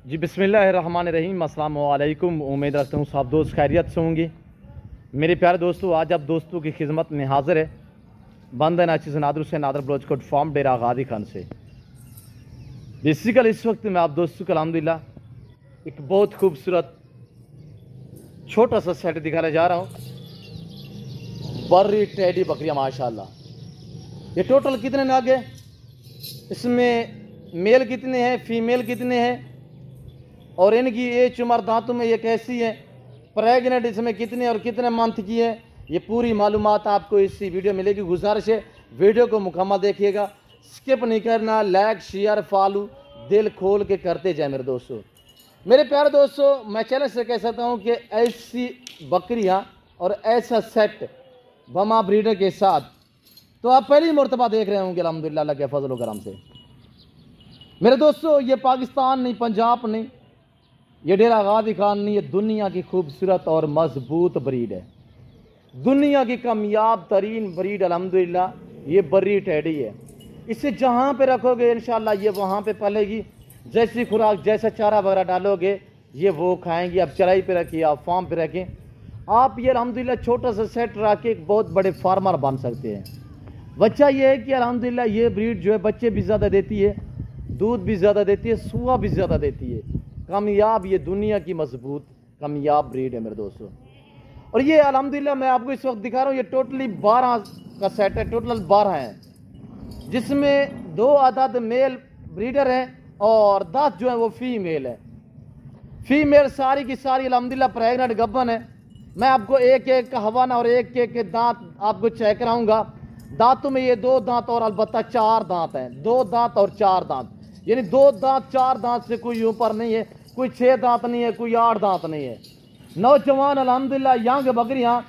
जी बिस्मिल्लाहिर्रहमानिर्रहीम, अस्सलाम वालेकुम। उम्मीद रखता हूँ सब दोस्त खैरियत से होंगे। मेरे प्यारे दोस्तों, आज आप दोस्तों की खिदमत में हाजिर है बंद नाचिस नादर से नादर बलोचकोट फार्म डेरा गादी खान से। बेसिकल इस वक्त मैं आप दोस्तों को अल्हम्दुलिल्लाह एक बहुत खूबसूरत छोटा सा सेट दिखाने जा रहा हूँ। बर्री टेडी बकरियाँ माशाल्लाह। ये टोटल कितने नाग है, इसमें मेल कितने हैं, फीमेल कितने हैं, और इनकी एज उम्र दांतों में ये कैसी है, प्रेगनेंट इसमें कितने और कितने मंथ की है, ये पूरी मालूमात आपको इस वीडियो मिलेगी। गुजारिश है वीडियो को मुकम्मल देखिएगा, स्किप नहीं करना। लाइक शेयर फॉलो दिल खोल के करते जाए मेरे दोस्तों। मेरे प्यारे दोस्तों, मैं चैलेंज से कह सकता हूँ कि ऐसी बकरियाँ और ऐसा सेट बमा ब्रीडर के साथ तो आप पहली मरतबा देख रहे होंगे अल्हम्दुलिल्लाह अल्लाह के फजल करम से। मेरे दोस्तों, ये पाकिस्तान नहीं, पंजाब नहीं, ये डेरा गादी खान नहीं, ये दुनिया की खूबसूरत और मजबूत ब्रीड है। दुनिया की कामयाब तरीन ब्रीड अल्हम्दुलिल्लाह ये बर्री टेडी है। इसे जहाँ पे रखोगे इंशाल्लाह ये वहाँ पे पलेगी। जैसी खुराक जैसा चारा वगैरह डालोगे ये वो खाएंगी। आप चराई पे रखिए, आप फार्म पे रखें, आप ये अल्हम्दुलिल्लाह छोटा सा सेट रख के एक बहुत बड़े फार्मर बन सकते हैं। बच्चा ये है कि अल्हम्दुलिल्लाह ये ब्रीड जो है बच्चे भी ज़्यादा देती है, दूध भी ज़्यादा देती है, सुआ भी ज़्यादा देती है। कामयाब, ये दुनिया की मजबूत कामयाब ब्रीड है मेरे दोस्तों। और ये अल्हम्दुलिल्लाह मैं आपको इस वक्त दिखा रहा हूँ, ये टोटली 12 का सेट है, टोटल 12 हैं, जिसमें 2 अदद मेल ब्रीडर हैं और 10 जो है वो फीमेल है। फीमेल सारी की सारी अल्हम्दुलिल्लाह प्रेगनेंट गब्बन है। मैं आपको एक एक का हवाना और एक एक के दांत आपको चेक कराऊंगा। दांतों में ये 2 दांत और अलबत्ता 4 दांत हैं, 2 दांत और 4 दांत, यानी 2 दांत 4 दांत से कोई ऊपर नहीं है, कोई 6 दांत नहीं है, कोई 8 दांत नहीं है। नौजवान अल्हम्दुलिल्लाह यंग बकरियां,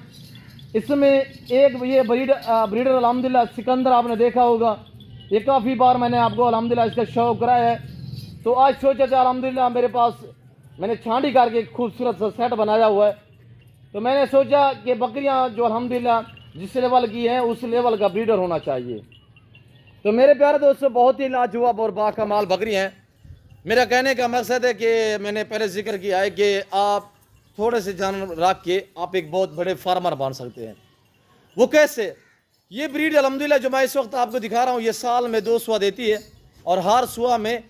इसमें एक ये ब्रीडर अल्हम्दुलिल्लाह सिकंदर आपने देखा होगा, ये काफ़ी बार मैंने आपको अल्हम्दुलिल्लाह इसका शौक कराया है। तो आज सोचा था अल्हम्दुलिल्लाह मेरे पास मैंने छांडी करके एक खूबसूरत सा सेट बनाया हुआ है, तो मैंने सोचा कि बकरियां जो अल्हम्दुलिल्लाह जिस लेवल की हैं उस लेवल का ब्रीडर होना चाहिए। तो मेरे प्यारे दोस्तों, बहुत ही लाजवाब और बाकमाल बकरियां हैं। मेरा कहने का मकसद है कि मैंने पहले जिक्र किया है कि आप थोड़े से जानवर रख के आप एक बहुत बड़े फार्मर बन सकते हैं। वो कैसे? ये ब्रीड अल्हम्दुलिल्लाह जो मैं इस वक्त आपको दिखा रहा हूँ, ये साल में 2 सुआ देती है और हर सुआ में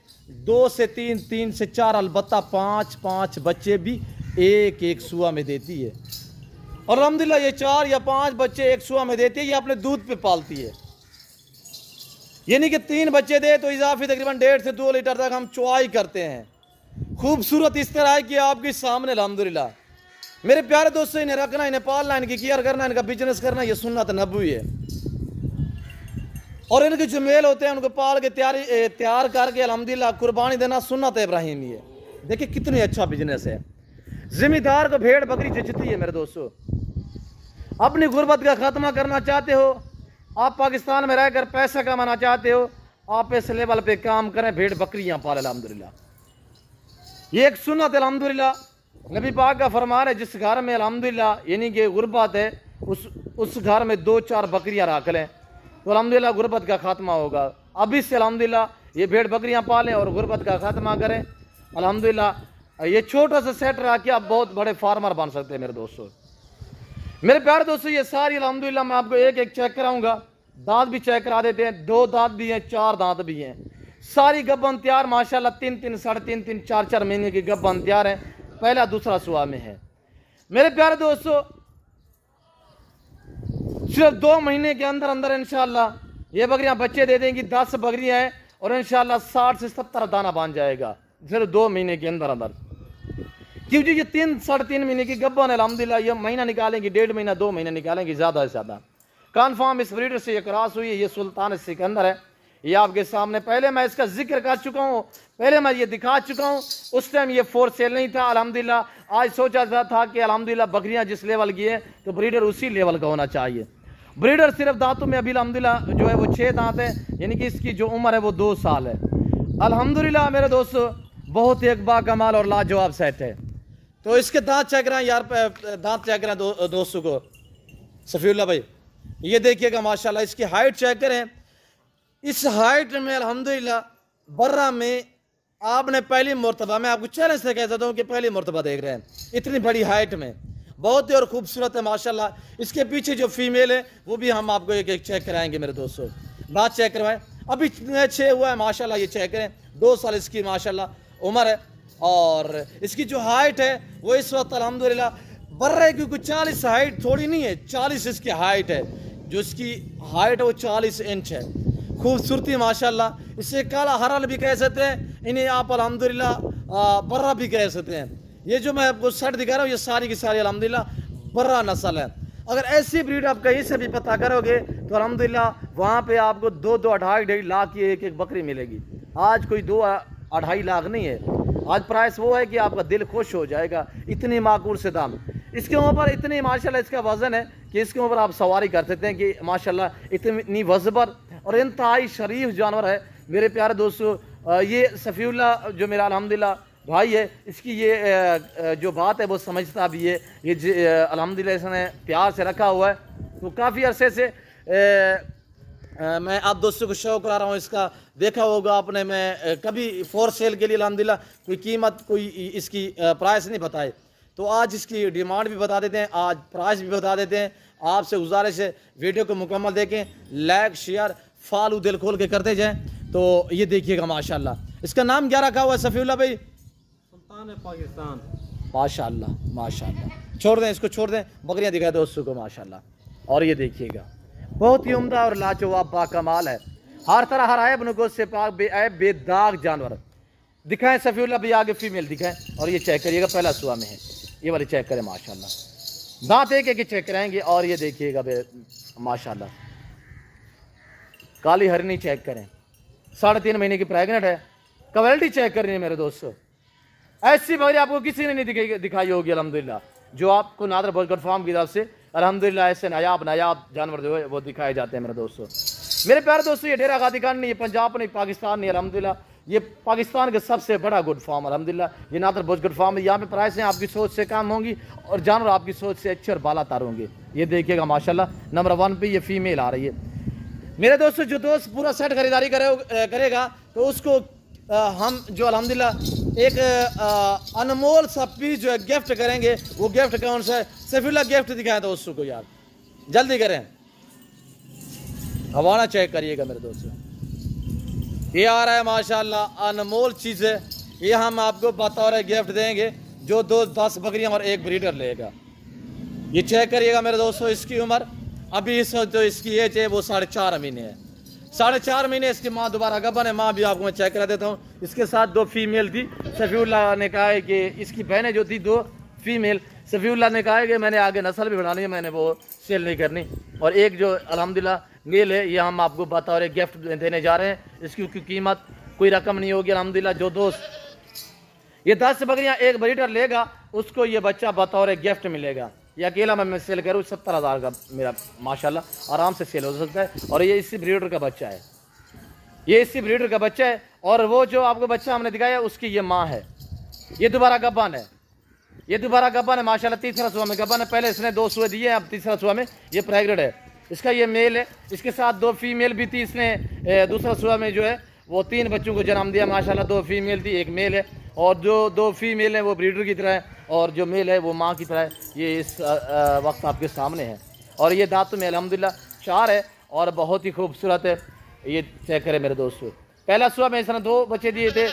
2 से 3, 3 से 4, अलबत्ता 5 बच्चे भी एक एक सुआ में देती है। और अल्हम्दुलिल्लाह ये 4 या 5 बच्चे एक सुआ में देती है। ये अपने दूध पे पालती है, यानी कि 3 बच्चे दे तो इजाफी तकरीबन 1.5 से 2 लीटर तक हम चुआई करते हैं। खूबसूरत इस तरह है कि आपके सामने अल्हम्दुलिल्लाह। मेरे प्यारे दोस्तों, इन्हें रखना, इन्हें पालना, इनकी केयर करना, इनका बिजनेस करना, ये सुन्नत नबवी है। और इनके जो मेल होते हैं उनको पाल के तैयार करके अल्हम्दुलिल्लाह कुर्बानी देना सुन्नत इब्राहिमी है। देखिए कितनी अच्छा बिजनेस है। जिम्मेदार को भेड़ बकरी जचती है मेरे दोस्तों। अपनी गुर्बत का खात्मा करना चाहते हो, आप पाकिस्तान में रहकर पैसा कमाना चाहते हो, आप इस लेवल पे काम करें, भेड़ बकरियां पालें अल्हम्दुलिल्लाह। ये एक सुन्नत अल्हम्दुलिल्लाह नबी पाक का फरमान है, जिस घर में अल्हम्दुलिल्लाह यानी कि गुर्बत है उस घर में 2-4 बकरियां रख लें तो अल्हम्दुलिल्लाह गुर्बत का खात्मा होगा। अभी से अल्हम्दुलिल्लाह ये भेड़ बकरियां पालें और गुर्बत का खात्मा करें अल्हम्दुलिल्लाह। ये छोटा सा सेट रख के आप बहुत बड़े फार्मर बन सकते हैं मेरे दोस्तों। मेरे प्यारे दोस्तों, ये सारी अल्हम्दुलिल्लाह मैं आपको एक एक चेक कराऊंगा। दांत भी चेक करा देते हैं, 2 दांत भी हैं, 4 दांत भी हैं। सारी गब्बन तैयार माशाल्लाह, 3-3, 3.5, 4-4 महीने की गब्बन तैयार है, पहला दूसरा सुआ में है। मेरे प्यारे दोस्तों, सिर्फ 2 महीने के अंदर अंदर इंशाल्लाह ये बकरियां बच्चे दे देंगी। 10 बकरियां हैं और इंशाल्लाह 60 से 70 दाना बन जाएगा सिर्फ 2 महीने के अंदर अंदर। क्योंकि ये 3-3.5 महीने की गब्बन है अल्हम्दुलिल्लाह, ये महीना निकालेंगी, 1.5 महीना 2 महीने निकालेंगी ज़्यादा से ज़्यादा। कन्फर्म इस ब्रीडर से ये क्रॉस हुई है। ये सुल्तान सिकंदर है, ये आपके सामने पहले मैं इसका जिक्र कर चुका हूँ, पहले मैं ये दिखा चुका हूँ। उस टाइम ये फॉर सेल नहीं था अल्हम्दुलिल्लाह। आज सोचा था कि अल्हम्दुलिल्लाह बकरियां जिस लेवल की है तो ब्रीडर उसी लेवल का होना चाहिए। ब्रीडर सिर्फ दांतों में अभी अल्हम्दुलिल्लाह जो है वो 6 दांत है, यानी कि इसकी जो उम्र है वो 2 साल है। अल्हम्दुलिल्लाह मेरे दोस्तों, बहुत ही एक बाकमाल और लाजवाब सेट है। तो इसके दांत चेक कराएं यार, दांत चेक कराएं दोस्तों को। सफ़ीउल्लाह भाई ये देखिएगा माशाल्लाह, इसकी हाइट चेक करें। इस हाइट में अल्हम्दुलिल्लाह बर्रा में आपने पहली मरतबा, मैं आपको चैलेंज से कह देता हूँ कि पहली मरतबा देख रहे हैं, इतनी बड़ी हाइट में, बहुत ही और खूबसूरत है माशाल्लाह। इसके पीछे जो फीमेल है वो भी हम आपको एक एक चेक कराएंगे मेरे दोस्तों। बात चेक करवाएं, अभी इतने अच्छे हुआ है माशाल्लाह, ये चेक करें, 2 साल इसकी माशाल्लाह उम्र है। और इसकी जो हाइट है वो इस वक्त अल्हम्दुलिल्लाह बढ़ रहा है, क्योंकि 40 हाइट थोड़ी नहीं है, 40 इसकी हाइट है, जो इसकी हाइट है वो 40 इंच है। खूबसूरती माशाल्लाह, इसे काला हरल भी कह सकते हैं, इन्हें आप अल्हम्दुलिल्लाह बर्रा भी कह सकते हैं। ये जो मैं आपको शर्ट दिखा रहा हूँ ये सारी की सारी अल्हम्दुलिल्लाह बर्रा नस्ल है। अगर ऐसी ब्रीड आप कहीं से भी पता करोगे तो अल्हम्दुलिल्लाह वहाँ पे आपको 2-2, 2.5 लाख की एक एक बकरी मिलेगी। आज कोई 2-2.5 लाख नहीं है, आज प्राइस वो है कि आपका दिल खुश हो जाएगा, इतनी माकूल से दाम। इसके ऊपर इतनी माशाल्लाह इसका वज़न है कि इसके ऊपर आप सवारी कर सकते हैं कि माशाल्लाह इतनी वज़बर और इंतहाई शरीफ जानवर है मेरे प्यारे दोस्तों। ये सफ़ीउल्लाह जो मेरा अल्हम्दुलिल्लाह भाई है, इसकी ये जो बात है वो समझता भी है। ये अल्हम्दुलिल्लाह इसने प्यार से रखा हुआ है, तो काफ़ी अरसे से मैं आप दोस्तों को शो करा रहा हूँ इसका। देखा होगा आपने, मैं कभी फॉर सेल के लिए अल्हम्दुलिल्लाह कोई कीमत, कोई इसकी प्राइस नहीं बताए, तो आज इसकी डिमांड भी बता देते हैं, आज प्राइस भी बता देते हैं। आपसे गुजारिश है वीडियो को मुकम्मल देखें, लाइक शेयर फॉलो दिल खोल के करते जाएं। तो ये देखिएगा माशाल्लाह, इसका नाम क्या रखा हुआ है सफ़ीउल्लाह भाई? सुल्तान पाकिस्तान। माशाल्लाह माशाल्लाह, छोड़ दें इसको, छोड़ दें, बकरियां दिखाए दोस्तों को माशाल्लाह। और ये देखिएगा बहुत ही उम्दा और लाजवाब बाकमाल है, हर तरह हर ऐब नुक़्स से पाक बेऐब बेदाग जानवर। दिखाएं सफ़ीउल्लाह भी, आगे फीमेल दिखाएं। और ये चेक करिएगा, पहला सुआ में है, ये वाली चेक करें माशाल्लाह, दांत एक एक चेक कराएंगे। और ये देखिएगा माशाल्लाह काली हरनी चेक करें, 3.5 महीने की प्रेगनेंट है, क्वालिटी चेक करनी है मेरे दोस्तों। ऐसी बकरी आपको किसी ने नहीं दिखाई होगी अल्हम्दुलिल्लाह, जो आपको नादर बर्ड फार्म की तरफ से अल्हम्दुलिल्लाह ऐसे नायाब जानवर जो है वो दिखाए जाते हैं मेरे दोस्तों। मेरे प्यारे दोस्तों, ये डेरा गादी खान नहीं, ये पंजाब नहीं, पाकिस्तान नहीं, अल्हम्दुलिल्लाह ये पाकिस्तान का सबसे बड़ा गुड फार्म अल्हम्दुलिल्लाह। ये नादर बर्ड गुड फार्म है, यहाँ पे प्राइसें आपकी सोच से कम होंगी और जानवर आपकी सोच से अच्छे और बाला तार होंगे। ये देखिएगा माशाल्लाह नंबर 1 पे ये फीमेल आ रही है मेरे दोस्तों। जो दोस्त पूरा सेट खरीदारी करेगा तो उसको हम जो अल्हम्दुलिल्लाह एक अनमोल सा पीस जो है गिफ्ट करेंगे। वो गिफ्ट कौन सा है? सफ़ीउल्लाह गिफ्ट दिखाएं दोस्तों को यार, जल्दी करें, हवाना चेक करिएगा मेरे दोस्तों। ये आ रहा है माशाल्लाह अनमोल चीज़ है, ये हम आपको बतौर गिफ्ट देंगे। जो 10 बकरियां और 1 ब्रीडर लेगा, ये चेक करिएगा मेरे दोस्तों। इसकी उम्र अभी इस जो इसकी एज है वो 4.5 महीने है, 4.5 महीने। इसकी माँ दोबारा गबन है, माँ भी आपको मैं चेक करा देता हूँ। इसके साथ 2 फीमेल थी, सफ़ीउल्लाह ने कहा है कि इसकी बहनें जो थी 2 फीमेल, सफ़ीउल्लाह ने कहा है कि मैंने आगे नस्ल भी बढ़ानी है, मैंने वो सेल नहीं करनी। और एक जो अल्हम्दुलिल्लाह मेल है, ये हम आपको बतौर गिफ्ट देने जा रहे हैं। इसकी कीमत कोई रकम नहीं होगी अल्हम्दुलिल्लाह। जो दोस्त ये 10 बकरियाँ 1 ब्रीडर लेगा उसको ये बच्चा बतौर गिफ्ट मिलेगा। ये अकेला मैं सेल करूँ 70,000 का मेरा माशाल्लाह आराम से सेल हो सकता है। और ये इसी ब्रीडर का बच्चा है, ये इसी ब्रीडर का बच्चा है। और वो जो आपको बच्चा हमने दिखाया उसकी ये माँ है, ये दोबारा गब्बान है, ये दोबारा गब्बान है माशाल्लाह। 3रा सुआ में गब्बान है, पहले इसने 2 सुए दिए, अब 3रा सुआ में ये प्रेग्नेंट है। इसका ये मेल है, इसके साथ 2 फीमेल भी थी। इसने दूसरा सुआ में जो है वो 3 बच्चों को जन्म दिया माशाल्लाह। 2 फीमेल थी, 1 मेल है। और जो 2 फीमेल है वो ब्रीडर की तरह है और जो मेल है वो माँ की तरह है। ये इस वक्त आपके सामने है और ये दांत में अल्हम्दुलिल्लाह 4 है और बहुत ही खूबसूरत है। ये चेक करें मेरे दोस्तों, पहला सुबह में इसने 2 बच्चे दिए थे,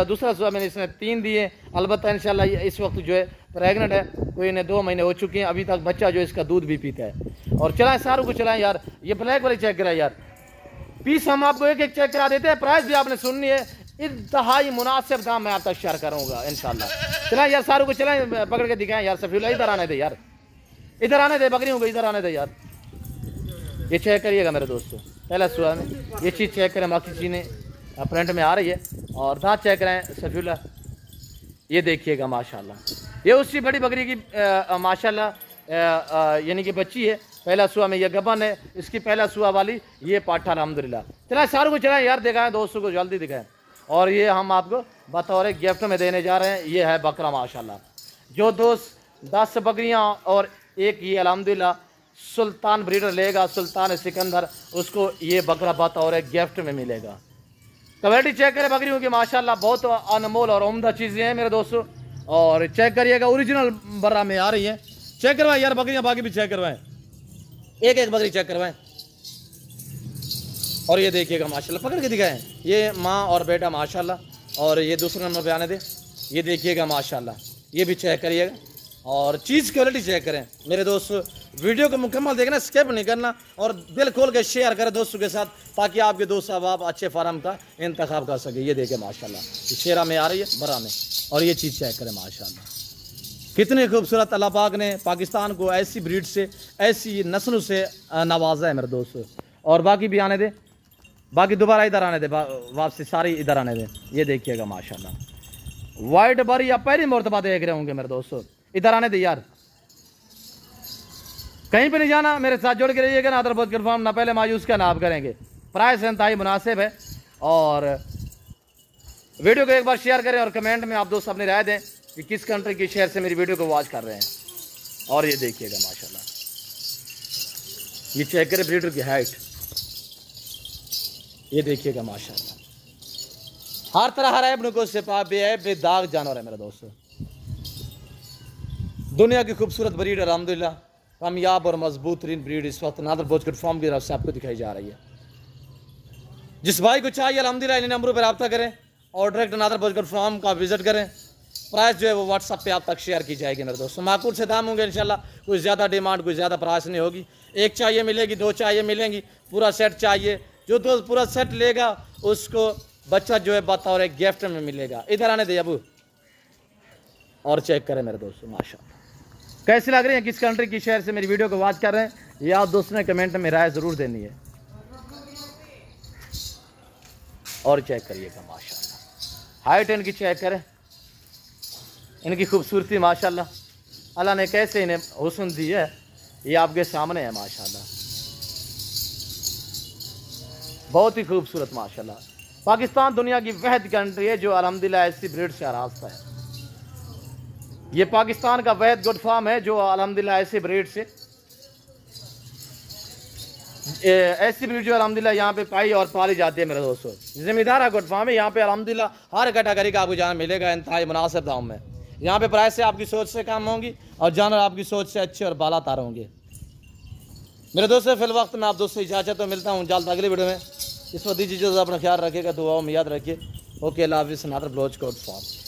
दूसरा सुबह में इसने 3 दिए। अलबत्ता इंशाल्लाह ये इस वक्त जो है प्रेगनेंट है, तो इन्हें 2 महीने हो चुके हैं, अभी तक बच्चा जो इसका दूध भी पीता है। और चलाएं सारों को चलाएं यार, ये ब्लैक वाली चेक कराएं यार, पीस हम आपको एक एक चेक करा देते हैं। प्राइस भी आपने सुननी है, इंतहाई मुनासिब दाम मैं आप तक शेयर करूँगा इंशाल्लाह। चलाएं यार सारों को चलाएं, पकड़ के दिखाएं यार। सफीउल्लाह इधर आने दे यार, इधर आने दे, बकरियों को इधर आने दे यार। ये चेक करिएगा मेरे दोस्तों, पहला सुबह में ये चीज़ चेक करें, बाकी चीज़ें प्रिंट में आ रही है। और दांत चेक करें सफीउल्लाह, ये देखिएगा माशाल्लाह, ये उसकी बड़ी बकरी की माशाल्लाह यानी कि बच्ची है। पहला सुबह में ये गबन है, इसकी पहला सुबह वाली ये पाठा अल्हम्दुलिल्लाह। चलाएं सारों को चलाएं यार, दिखाएं दोस्तों को, जल्दी दिखाएं। और ये हम आपको बतौर गिफ्ट में देने जा रहे हैं, ये है बकरा माशाल्लाह। जो दोस्त 10 बकरियां और एक ये अल्हम्दुलिल्लाह सुल्तान ब्रीडर लेगा, सुल्तान सिकंदर, उसको ये बकरा बतौर गिफ्ट में मिलेगा। क्वालिटी चेक करें बकरियों की माशाल्लाह बहुत अनमोल और उम्दा चीज़ें हैं मेरे दोस्तों। और चेक करिएगा ओरिजिनल बर्रा में आ रही है। चेक करवाएं यार बकरियां, बाकी भी चेक करवाएं, एक एक बकरी चेक करवाएं। और ये देखिएगा माशाल्लाह, पकड़ के दिखाएं, ये माँ और बेटा माशाल्लाह। और ये दूसरे नंबर पे आने दे, ये देखिएगा माशाल्लाह, ये भी चेक करिएगा और चीज़ क्वालिटी चेक करें मेरे दोस्तों। वीडियो को मुकम्मल देखना, स्किप नहीं करना और दिल खोल के शेयर करें दोस्तों के साथ, ताकि आपके दोस्त अहबाब अच्छे फार्म का इंतखाब कर सके। ये देखें माशाल्लाह, ये शेरा में आ रही है, बरा में, और ये चीज़ चेक करें माशाल्लाह। कितने खूबसूरत अल्लाह पाक ने पाकिस्तान को ऐसी ब्रीड से, ऐसी नस्लों से नवाजा है मेरे दोस्तों। और बाकी भी आने दे, बाकी दोबारा इधर आने दे, वापसी सारी इधर आने दे। ये देखिएगा माशाल्लाह, वाइट बरी या पहली मरतबा देख रहे होंगे मेरे दोस्तों। इधर आने दे यार, कहीं पे नहीं जाना, मेरे साथ जुड़ के रहिएगा। नादर बहुत कन्फर्म, ना पहले मायूस का ना आप करेंगे। प्राइस इंतहाई मुनासिब है। और वीडियो को एक बार शेयर करें और कमेंट में आप दोस्त अपनी राय दें कि किस कंट्री की शहर से मेरी वीडियो को वॉच कर रहे हैं। और ये देखिएगा माशाल्लाह, ये चेक करें ब्रीडर की हाइट, ये देखिएगा माशाल्लाह। हर तरह हर ऐब को सिपा बेदाग जानवर है मेरे दोस्तों। दुनिया की खूबसूरत ब्रीड अल्हम्दुलिल्लाह, कामयाब और मजबूत तरीन ब्रीड इस वक्त नादर बोचकट फार्म की तरफ से आपको दिखाई जा रही है। जिस भाई को चाहिए अल्हम्दुलिल्लाह इन नंबरों पर रब्ता करें और डायरेक्ट नादर बोचकट फार्म का विजिट करें। प्राइस जो है वो व्हाट्सअप पे आप तक शेयर की जाएगी मेरे दोस्तों। माकूल से दाम होंगे इंशाल्लाह, कोई ज़्यादा डिमांड, कोई ज़्यादा प्राइस नहीं होगी। एक चाहिए मिलेगी, दो चाहिए मिलेंगी, पूरा सेट चाहिए, जो दोस्त पूरा सेट लेगा उसको बच्चा जो है बतौर एक गिफ्ट में मिलेगा। इधर आने दे अबू और चेक करें मेरे दोस्तों माशाल्लाह। कैसी लग रही है, किस कंट्री की शहर से मेरी वीडियो को वॉच कर रहे हैं, ये आप दोस्तों ने कमेंट में राय ज़रूर देनी है। और चेक करिएगा माशाल्लाह, हाइट इनकी चेक करें, इनकी खूबसूरती माशाल्लाह, अल्लाह ने कैसे इन्हें हुस्न दी है ये आपके सामने है माशाल्लाह। बहुत ही खूबसूरत माशाल्लाह। पाकिस्तान दुनिया की वहद कंट्री है जो अल्हम्दुलिल्लाह ऐसी ब्रीड से आरास्ता है। ये पाकिस्तान का वहद गुड फार्म है जो अल्हम्दुलिल्लाह ऐसी ब्रीड से, ऐसी ब्रीड जो अल्हम्दुलिल्लाह यहाँ पे पाई और पाली जाती है मेरे दोस्तों। जिम्मेदार गुड फार्म है, यहाँ पे अल्हम्दुलिल्लाह हर कैटेगरी का आपको जानवर मिलेगा इंतहाई मुनासिब दाम में। यहाँ पे प्राइस से आपकी सोच से कम होंगी और जानवर आपकी सोच से अच्छे और बाला तार होंगे मेरे दोस्तों। फिल वक्त में आप दोस्तों इजाज़त तो मिलता हूँ जल्द अगली वीडियो में। इस वक्त दीजिए, अपना ख्याल रखिएगा, दुआओं में याद रखिए। ओके, अल्लाह हाफिज़। नादर बोचकट फार्म।